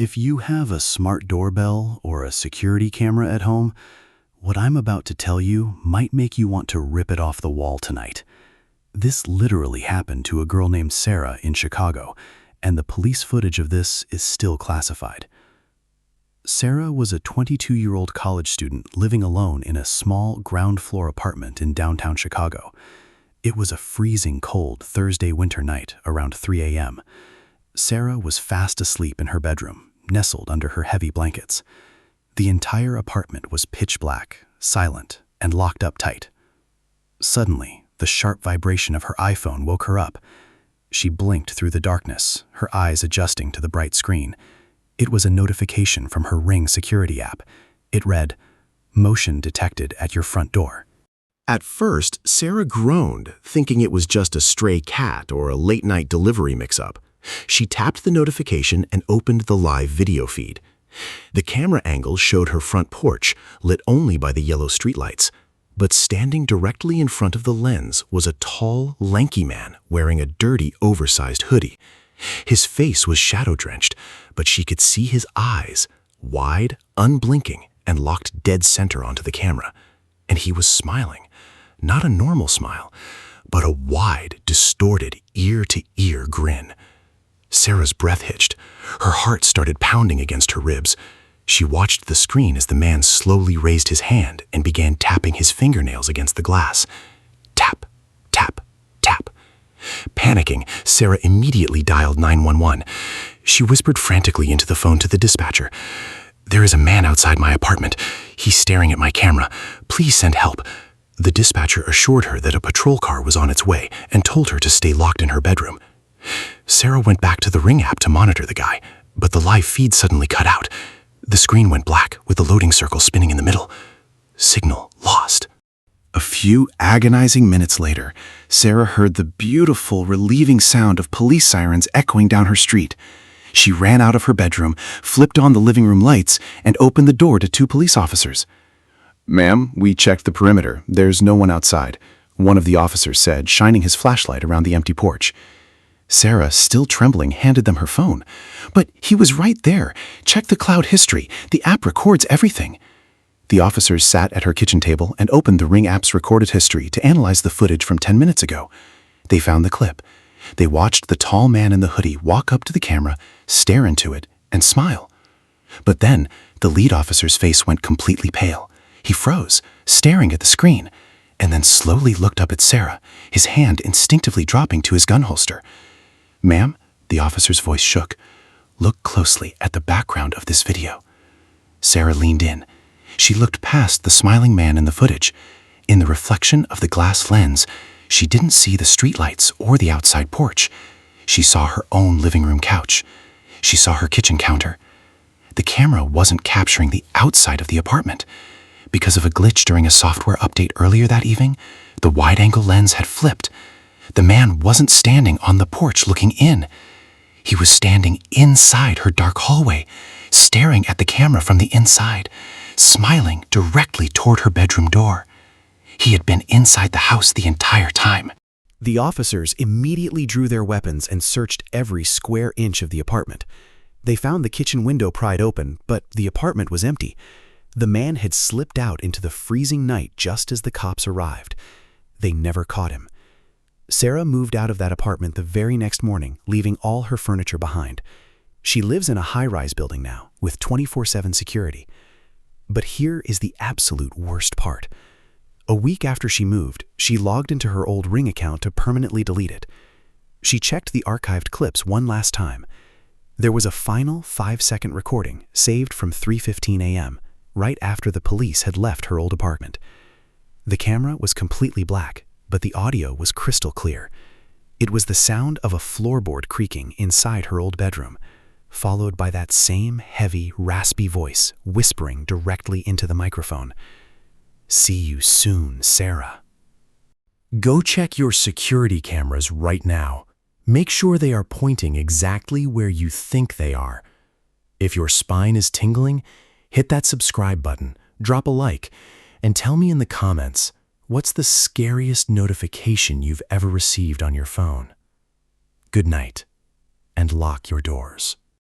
If you have a smart doorbell or a security camera at home, what I'm about to tell you might make you want to rip it off the wall tonight. This literally happened to a girl named Sarah in Chicago, and the police footage of this is still classified. Sarah was a 22-year-old college student living alone in a small ground-floor apartment in downtown Chicago. It was a freezing cold Thursday winter night around 3 a.m. Sarah was fast asleep in her bedroom, nestled under her heavy blankets. The entire apartment was pitch black, silent, and locked up tight. Suddenly, the sharp vibration of her iPhone woke her up. She blinked through the darkness, her eyes adjusting to the bright screen. It was a notification from her Ring security app. It read, "Motion detected at your front door." At first, Sarah groaned, thinking it was just a stray cat or a late-night delivery mix-up. She tapped the notification and opened the live video feed. The camera angle showed her front porch, lit only by the yellow streetlights. But standing directly in front of the lens was a tall, lanky man wearing a dirty, oversized hoodie. His face was shadow-drenched, but she could see his eyes, wide, unblinking, and locked dead center onto the camera. And he was smiling. Not a normal smile, but a wide, distorted, ear-to-ear grin. Sarah's breath hitched. Her heart started pounding against her ribs. She watched the screen as the man slowly raised his hand and began tapping his fingernails against the glass. Tap, tap, tap. Panicking, Sarah immediately dialed 911. She whispered frantically into the phone to the dispatcher. "There is a man outside my apartment. He's staring at my camera. Please send help." The dispatcher assured her that a patrol car was on its way and told her to stay locked in her bedroom. Sarah went back to the Ring app to monitor the guy, but the live feed suddenly cut out. The screen went black with the loading circle spinning in the middle. Signal lost. A few agonizing minutes later, Sarah heard the beautiful, relieving sound of police sirens echoing down her street. She ran out of her bedroom, flipped on the living room lights, and opened the door to two police officers. "Ma'am, we checked the perimeter. There's no one outside," one of the officers said, shining his flashlight around the empty porch. Sarah, still trembling, handed them her phone. "But he was right there. Check the cloud history. The app records everything." The officers sat at her kitchen table and opened the Ring app's recorded history to analyze the footage from 10 minutes ago. They found the clip. They watched the tall man in the hoodie walk up to the camera, stare into it, and smile. But then, the lead officer's face went completely pale. He froze, staring at the screen, and then slowly looked up at Sarah, his hand instinctively dropping to his gun holster. "Ma'am," the officer's voice shook, "look closely at the background of this video." Sarah leaned in. She looked past the smiling man in the footage. In the reflection of the glass lens, she didn't see the streetlights or the outside porch. She saw her own living room couch. She saw her kitchen counter. The camera wasn't capturing the outside of the apartment. Because of a glitch during a software update earlier that evening, the wide-angle lens had flipped. The man wasn't standing on the porch looking in. He was standing inside her dark hallway, staring at the camera from the inside, smiling directly toward her bedroom door. He had been inside the house the entire time. The officers immediately drew their weapons and searched every square inch of the apartment. They found the kitchen window pried open, but the apartment was empty. The man had slipped out into the freezing night just as the cops arrived. They never caught him. Sarah moved out of that apartment the very next morning, leaving all her furniture behind. She lives in a high-rise building now, with 24/7 security. But here is the absolute worst part. A week after she moved, she logged into her old Ring account to permanently delete it. She checked the archived clips one last time. There was a final 5-second recording saved from 3:15 a.m., right after the police had left her old apartment. The camera was completely black, but the audio was crystal clear. It was the sound of a floorboard creaking inside her old bedroom, followed by that same heavy, raspy voice whispering directly into the microphone. "See you soon, Sarah." Go check your security cameras right now. Make sure they are pointing exactly where you think they are. If your spine is tingling, hit that subscribe button, drop a like, and tell me in the comments, what's the scariest notification you've ever received on your phone? Good night, and lock your doors.